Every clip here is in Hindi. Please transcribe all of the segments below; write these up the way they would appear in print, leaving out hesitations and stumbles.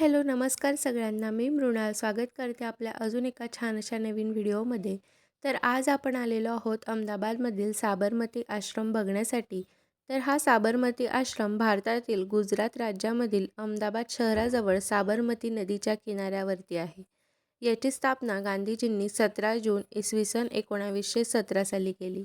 हॅलो नमस्कार सगळ्यांना. मी मृणाल स्वागत करते आपल्या अजून एका छान अशा नवीन व्हिडिओमध्ये. तर आज आपण आलेलो आहोत अहमदाबादमधील साबरमती आश्रम बघण्यासाठी. तर हा साबरमती आश्रम भारतातील गुजरात राज्यामधील अहमदाबाद शहराजवळ साबरमती नदीच्या किनाऱ्यावरती आहे. याची स्थापना गांधीजींनी 17 जून इसवी सन 1917 साली केली.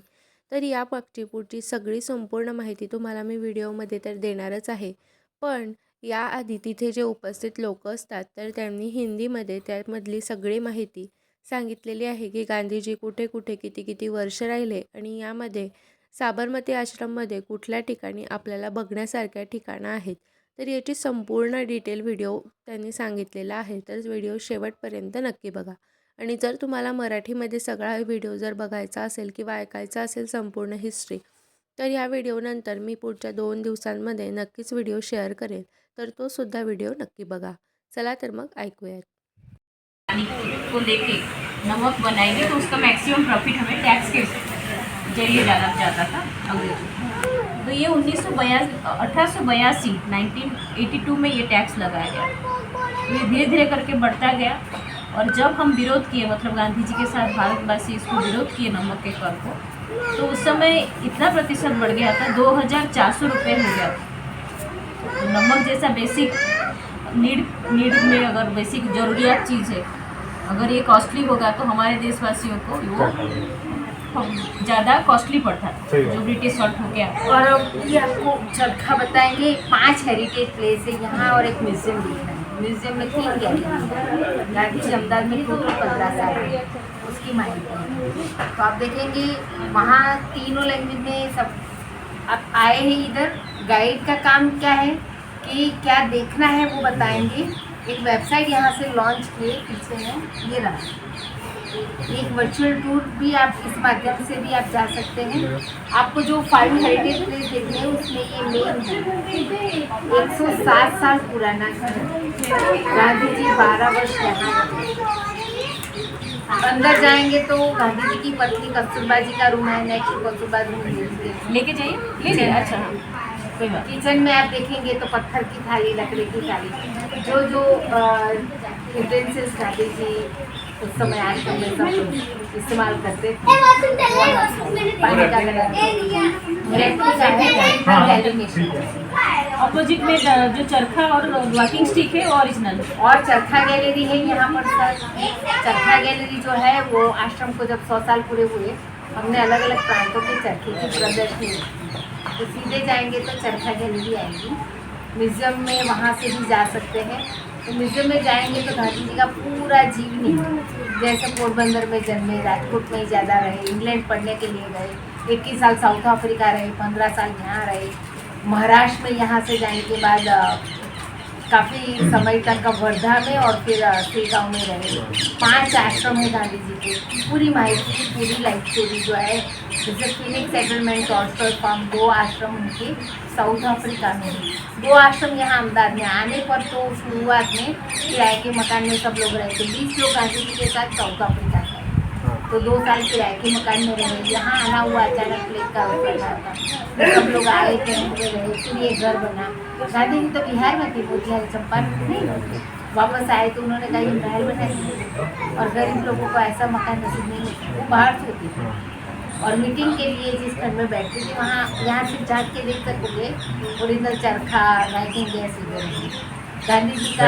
तर या मागची पुढची सगळी संपूर्ण माहिती तुम्हाला मी व्हिडिओमध्ये तर देणारच आहे. पण याआधी तिथे जे उपस्थित लोक असतात तर त्यांनी हिंदीमध्ये त्यामधली सगळी माहिती सांगितलेली आहे की गांधीजी कुठे कुठे किती किती वर्ष राहिले आणि यामध्ये साबरमती आश्रममध्ये कुठल्या ठिकाणी आपल्याला बघण्यासारख्या ठिकाणं आहेत. तर याची संपूर्ण डिटेल व्हिडिओ त्यांनी सांगितलेला आहे. तर व्हिडिओ शेवटपर्यंत नक्की बघा. आणि जर तुम्हाला मराठीमध्ये सगळा व्हिडिओ जर बघायचा असेल किंवा ऐकायचा असेल संपूर्ण हिस्ट्री, तर या व्हिडिओनंतर मी पुढच्या 2 दिवसांमध्ये नक्कीच व्हिडिओ शेअर करेन. तर तो सुद्धा व्हिडिओ नक्की बघा. चला तर मग ऐकूयात. को लेके नमक बनाएंगे तो उसका मैक्सिमम प्रॉफिट हमें टैक्स के जरिए जाता था अंग्रेजों। तो ये 1882 1982 में ये टैक्स लगाया गया। ये धीरे धीरे करके बढ़ता गया और जब हम विरोध किए, मतलब गांधी जी के साथ भारतवासी इसको विरोध किए नमक के कर को, तो उस समय इतना प्रतिशत बढ़ गया था, 2400 रुपये हो गया था। तो नमक जैसा बेसिक नीड में अगर बेसिक ज़रूरियात चीज़ है, अगर ये कॉस्टली होगा तो हमारे देशवासियों को वो ज़्यादा कॉस्टली पड़ता था, जो ब्रिटिश सॉल्ट हो गया। और ये आपको चरखा बताएंगे। 5 हेरिटेज प्लेस है यहाँ और एक म्यूजियम भी है। म्यूजियम में 3 गैलरी है। गांधी जी अहमदाबाद में टोटल 15 साल है, उसकी माहिती है। तो आप देखेंगे वहाँ तीनों लैंग्वेज में सब आप आए हैं। इधर गाइड का काम क्या है कि क्या देखना है वो बताएंगे। एक वेबसाइट यहाँ से लॉन्च किए, पीछे है ये रहा। एक वर्चुअल टूर भी आप इस माध्यम से भी आप जा सकते हैं। आपको जो 5 हेरिटेज प्लेस देखने हैं उसमें ये मेन है। 107 साल पुराना है। गांधी जी 12 वर्ष यहाँ अंदर जाएंगे तो गांधी जी की पत्नी कस्तूरबा जी का रूम है। नेक्स्ट कस्तूरबा रूम लेके जाइए, ले जाइए। अच्छा हाँ, कोई बात। किचन में आप देखेंगे तो पत्थर की थाली, लकड़ी की थाली, जो जो यूटेंसिल्स गांधी जी उस समय आश्रम में सब इस्तेमाल करते थे। पानी का अपोजिट में जो चरखा और वॉकिंग स्टिक है ओरिजिनल, और चरखा गैलरी है यहाँ पर सर। चरखा गैलरी जो है वो आश्रम को जब 100 साल पूरे हुए, हमने अलग अलग प्रांतों के चरखे की प्रदर्शनी, तो सीधे जाएंगे तो चरखा गैलरी आएगी। म्यूज़ियम में वहाँ से भी जा सकते हैं। तो म्यूज़ियम में जाएंगे तो गांधी जी का पूरा जीवनी, जैसे पोरबंदर में जन्मे, राजकोट में ही ज़्यादा रहे, इंग्लैंड पढ़ने के लिए गए, 21 साल साउथ अफ्रीका रहे, 15 साल यहाँ रहे, महाराष्ट्र में यहाँ से जाने के बाद काफ़ी समय तक वर्धा में और फिर सेगांव में रहे। 5 आश्रम है गांधी जी के। पूरी माहिती, पूरी लाइफ स्टोरी जो है, जैसे फिनिक्स सेटलमेंट, ऑस्टर फार्म, 2 आश्रम उनके साउथ अफ्रीका में है। 2 आश्रम यहाँ अहमदाबाद में। आने पर तो शुरुआत में किराए के मकान में सब लोग रहते। 20 लोग गांधी जी के साथ साउथ अफ्रीका गए, तो 2 साल किराए के मकान में रहे। यहाँ आना हुआ अचानक प्लेग का प्रकार था, तो सब लोग आए थे, रहे, फिर ये घर बना। गांधी जी तो बिहार में थे, मोतिहारी चंपारण नहीं, वापस आए तो उन्होंने कहा ये महल बना दिए, और गरीब लोगों को ऐसा मकान नसीब नहीं होता, वो बाहर से होती थी। और मीटिंग के लिए जिस घर में बैठते थे वहाँ, यहाँ से झाँक के देख सकोगे ओरिजिनल चरखा, राइटिंग गैस इधर गांधी जी का।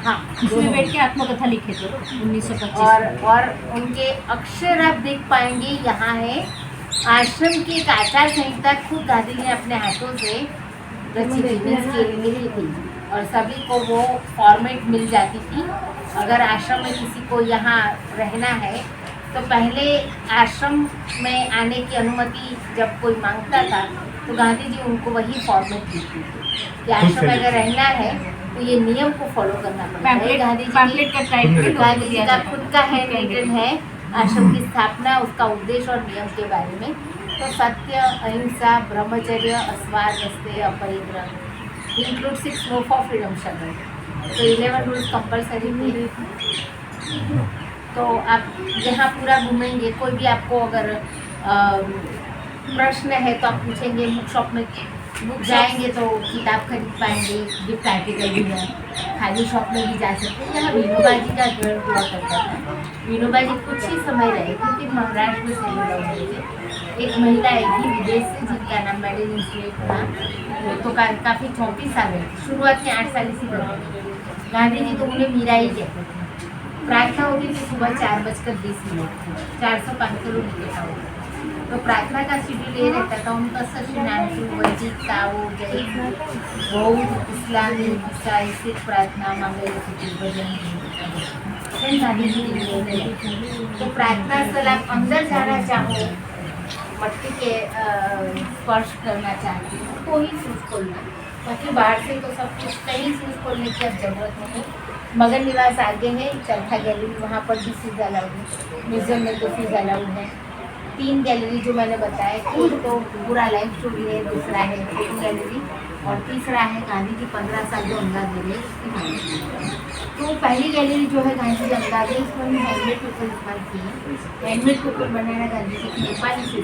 हाँ, उसमें बैठ के आत्मकथा लिखे थे 1925। और उनके अक्षर आप देख पाएंगे यहाँ है। आश्रम की एक आचार संहिता खुद गांधी जी ने अपने हाथों से रची थी, लिखी थी, और सभी को वो फॉर्मेट मिल जाती थी। अगर आश्रम में किसी को यहाँ रहना है तो पहले आश्रम में आने की अनुमति जब कोई मांगता था तो गांधी जी उनको वही फॉर्मेट देती थी कि आश्रम में अगर रहना है तो ये नियम को फॉलो करना पड़ता है। गांधी जी का खुद का हैंड रिटन है आश्रम की स्थापना, उसका उद्देश्य और नियम के बारे में। तो सत्य, अहिंसा, ब्रह्मचर्य, अस्वाद, अस्तेय, अपरिग्रह, include 6 no for freedom struggle. तो 11 रूल्स कंपल्सरी थे। तो आप यहाँ पूरा घूमेंगे। कोई भी आपको अगर प्रश्न है तो आप पूछेंगे। बुक शॉप में जाएंगे तो किताब खरीद पाएंगे, गिफ्ट आर्टिकल भी है। खाली शॉप में भी जा सकते हैं। यहाँ विनोबा जी का घर हुआ करता था। विनोबा जी कुछ ही समय रहे क्योंकि महाराष्ट्र में सेटल हो गए थे। एक महिला आई थी विदेश से जिनका नाम मैडम इंस्लेट था। वो तो काफ़ी 34 साल रही थी। शुरुआत में 8 साल इसी तरह। गांधी जी तो उन्हें मीरा ही कहते थे। प्रार्थना होती थी सुबह 4:20 400-500 लोग इकट्ठा होते। तो प्रार्थना का शेड्यूल ये रहता था उनका सत्यनारायण वैदिक ताओ जैन बौद्ध इस्लामी ईसाई सिख प्रार्थना मंगल भजन। गांधी जी तो प्रार्थना स्थल आप अंदर जाना चाहो, मट्टी के स्पर्श करना चाहती हो तो ही शूज खोलना, बाकी बाहर से तो सब कुछ कहीं शूज खोलने की अब जरूरत नहीं। मगन निवास आगे है, चरखा गैलरी, वहाँ पर भी फीस अलाउड है। म्यूजियम में तो फीस अलाउड है। 3 गैलरी जो मैंने बताया, एक तो पूरा लाइफ स्टोरी है, दूसरा है फोटो गैलरी और तीसरा है गांधी जी 15 साल जो अहमदाबाद में रहे उसकी गैलरी। तो पहली गैलरी जो है गांधी जी अहमदाबाद है, उसमें हमने हैंडमेड पेपर इस्तेमाल किए। हैंडमेड पेपर बनाना गांधी जी की नेपाली से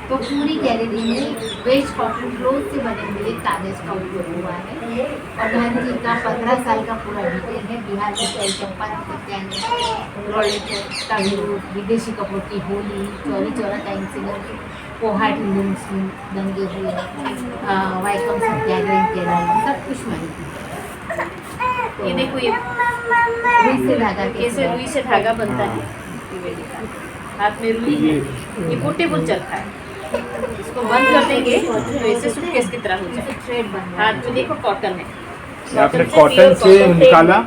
तो पूरी गैलरी में वेस्ट कॉटन क्लोथ से बने हुए कागज का उपयोग हुआ है। और गांधी जी का 15 साल का पूरा डिटेल है। बिहार में चल चंपारण सत्याग्रह, विदेशी कपड़ों की होली, चौरी चौरा का इंसिडेंट, पोहा हिंदू मुस्लिम दंगे हुए, वाइकम सत्याग्रह केरल, सब कुछ माहिती। ये देखो, ये रुई से धागा, कैसे रुई से धागा बनता है। हाथ में रुई है, ये पोर्टेबल चरखा है। इसको बंद कर देंगे तो ऐसे सूटकेस की तरह हो जाए। थ्रेड बन रहा हाथ में देखो कॉटन है, आपने कॉटन से निकाला,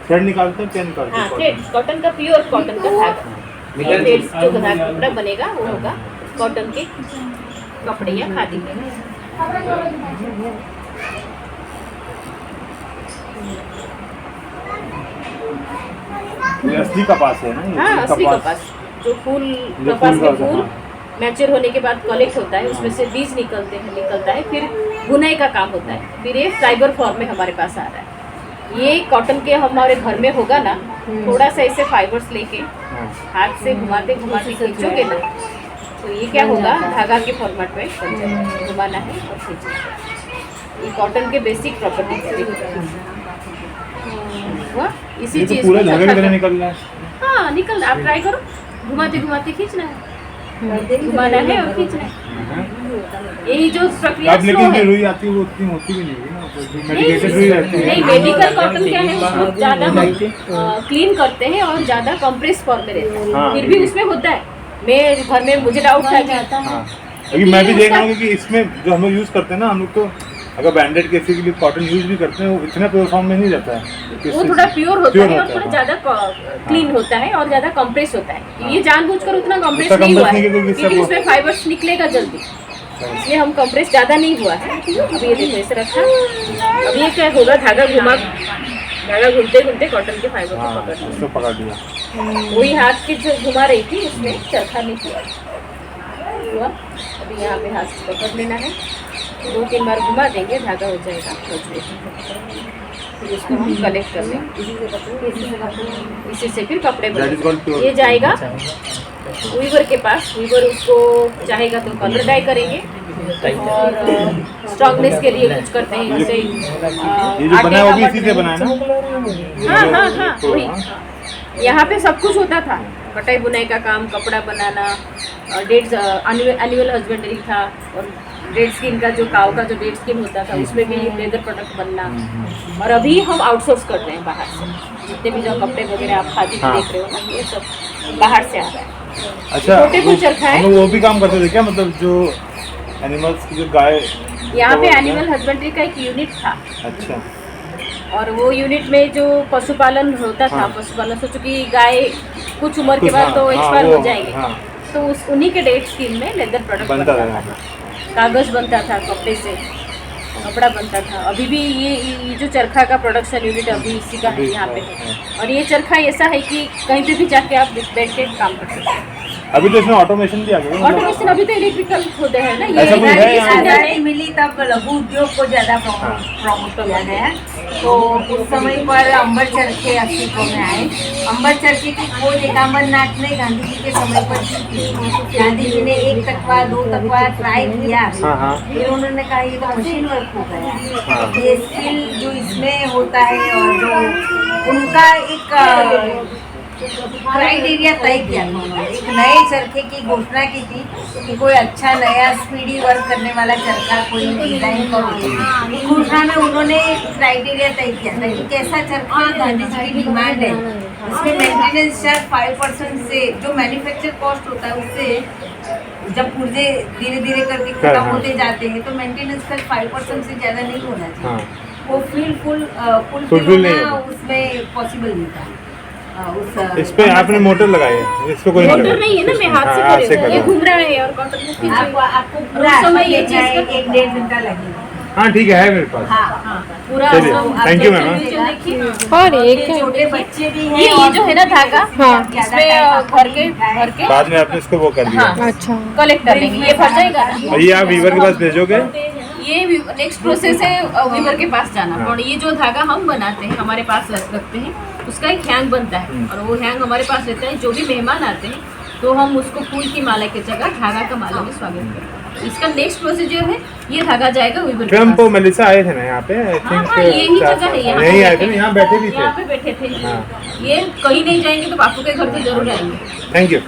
थ्रेड निकालते हैं, क्या निकालते हाँ हैं? थ्रेड, कॉटन का प्योर कॉटन का धागा। थ्रेड जो कपड़ा बनेगा वो होगा कॉटन के कपड़े या खादी के। ये असली कपास है ना? ये हाँ असली कपास, जो फूल कपास के फूल मैच्योर होने के बाद कलेक्ट होता है, उसमें से बीज निकलता है, फिर बुनाई का काम होता है, फिर ये फाइबर फॉर्म में हमारे पास आ रहा है। ये कॉटन के हमारे घर में होगा ना, थोड़ा सा ऐसे फाइबर्स लेके हाथ से घुमाते घुमाते खींचोगे ना तो ये क्या होगा, धागा के फॉर्मेट में बन जाएगा। घुमाना है और खींचना। ये कॉटन के बेसिक प्रॉपर्टीज है। इसी चीज पूरा धागे की तरह निकल रहा है। हाँ निकल, आप ट्राई करो, घुमाते घुमाते खींचना है, घुमाना है और खींचना है। यही जो प्रक्रिया आप स्लो लेकिन है। जो रुई आती है वो उतनी होती भी नहीं है ना, तो जो नहीं, मेडिकेटेड रुई रहती है। नहीं, मेडिकल कॉटन क्या है, उसको ज़्यादा हम क्लीन करते हैं और ज़्यादा कंप्रेस फॉर्म में रहता है। हाँ। फिर भी उसमें होता है। मैं घर में मुझे डाउट था कि हाँ, अभी मैं भी देख रहा हूँ कि इसमें जो हम लोग यूज़ करते हैं ना, हम लोग तो अगर बैंडेड केस के लिए कॉटन यूज़ भी करते हैं, वो इतना प्योर फॉर्म में नहीं रहता है। वो थोड़ा प्योर होता है और थोड़ा हाँ। ज़्यादा क्लीन होता है और ज़्यादा कंप्रेस होता है। हाँ। ये जानबूझकर उतना कंप्रेस उसका नहीं हुआ compress है नहीं क्योंकि क्योंकि सब- उसमें फाइबर्स निकलेगा जल्दी, इसलिए हम कंप्रेस ज़्यादा नहीं हुआ है। अब ये देखो ऐसे रखा, अब ये क्या होगा, धागा घूमते घूमते कॉटन के फाइबर को हाँ, पकड़ लिया। उसको पकड़ लिया। वही हाथ की जो घुमा रही थी उसमें चरखा नीचे हुआ। अभी यहाँ पे हाथ से पकड़ लेना है, 2-3 बार घुमा देंगे, धागा हो जाएगा मजबूत। फिर उसको हम कलेक्ट कर लेंगे, इसी से फिर कपड़े That is called बनेंगे। pure- ये जाएगा वीवर के पास, वीवर उसको चाहेगा तो कलर डाई करेंगे और स्ट्रॉन्गनेस के लिए कुछ करते हैं, जैसे ये जो बना है वो भी इसी से बना है ना? हाँ वही। यहाँ पे सब कुछ होता था, कटाई बुनाई का काम, कपड़ा बनाना, डेट्स एनुअल हस्बेंडरी था, और डेड स्किन का जो काव का जो डेड स्किन होता था उसमें भी लेदर प्रोडक्ट बनना। और अभी हम आउटसोर्स कर रहे हैं बाहर से, जितने भी जो कपड़े वगैरह आप खादी के हाँ। देख रहे हो ना, ये सब बाहर से आ रहा है। अच्छा, पोर्टेबल चरखा है। हम लोग वो भी काम करते थे क्या, मतलब जो एनिमल्स की जो गाय? यहाँ पे वो- एनिमल हस्बेंड्री का एक यूनिट था, अच्छा, और वो यूनिट में जो पशुपालन होता था, हाँ। पशुपालन सोचो कि गाय कुछ उम्र के कुछ, बाद हाँ, तो हाँ, एक्सपायर वो, हो जाएंगे, हाँ। तो उस उन्हीं के डेट स्किन में लेदर प्रोडक्ट बनता बनता था। था, कागज बनता था, कपड़े से कपड़ा बनता था। अभी भी ये जो चरखा का प्रोडक्शन यूनिट अभी इसी का है, यहाँ पे है। और ये चरखा ऐसा है कि कहीं पे भी जाके आप बैठ के काम कर सकते हैं। अभी तो इसमें ऑटोमेशन भी आ गया मतलब ऑटोमेशन अभी तो इलेक्ट्रिकल होते हैं ना, ऐसा कुछ है यहाँ पे? आज़ादी मिली तब लघु उद्योग को ज्यादा प्रमोट किया गया। तो उस समय पर अंबर चरखे अस्तित्व में आए। अंबर चरखे की खोज एक अमरनाथ ने गांधी जी के समय पर की थी। गांधी जी ने 1 टकवा 2 टकवा ट्राई किया, हाँ। फिर उन्होंने कहा ये तो मशीन वर्क हो गया। हाँ। ये स्किल जो इसमें होता है और जो उनका एक क्राइटेरिया तय किया था उन्होंने। एक नए चरखे की घोषणा की थी कि कोई अच्छा नया स्पीडी वर्क करने वाला चरखा कोई डिजाइन करो। इस घोषणा में उन्होंने क्राइटेरिया तय किया था कि कैसा चरखा गांधी जी की डिमांड है। इसमें मेंटेनेंस चार्ज 5% से जो मैन्युफैक्चर कॉस्ट होता है उससे जब पुर्जे धीरे धीरे करके खत्म होते जाते हैं तो मेंटेनेंस चार्ज 5% से ज़्यादा नहीं होना चाहिए। वो फुल होना उसमें पॉसिबल नहीं था। इस पे आपने मोटर लगाई है, इस पे कोई मोटर नहीं है ना, मैं हाथ से हाँ, कर रही हूँ। ये कर घूम रहा है और कॉटन को खींच आपको पूरा उस समय ये चीज चीज़ 1-1.5 घंटा लगेगा। हाँ ठीक है मेरे पास। हाँ पूरा चलिए, आश्रम thank you, मैम। देखिए। और एक छोटे बच्चे भी हैं। ये जो है ना धागा, हाँ। इसमें भर के बाद में आपने इसको वो कर दिया। हाँ। अच्छा कलेक्ट कर लेंगे, ये भर जाएगा ना। और ये आप वीवर के पास भेजोगे? ये नेक्स्ट प्रोसेस है वीवर के पास जाना। और ये जो धागा हम बनाते हैं हमारे पास रखते हैं, उसका एक हैंग बनता है और वो हैंग हमारे पास रहता है। जो भी मेहमान आते हैं तो हम उसको फूल की माला की जगह धागा का माला में स्वागत करते हैं। इसका नेक्स्ट प्रोसीजर है ये धागा जाएगा वीवर के ट्रम्प पास। और मेलिसा आए थे ना यहाँ पे, आई हाँ, थिंक यही जगह है, यहाँ यही पे आए थे ना, यहाँ बैठे भी थे। यहाँ पे बैठे थे। हाँ। ये कहीं नहीं जाएंगे तो बापू के घर तो जरूर आएंगे। Thank you.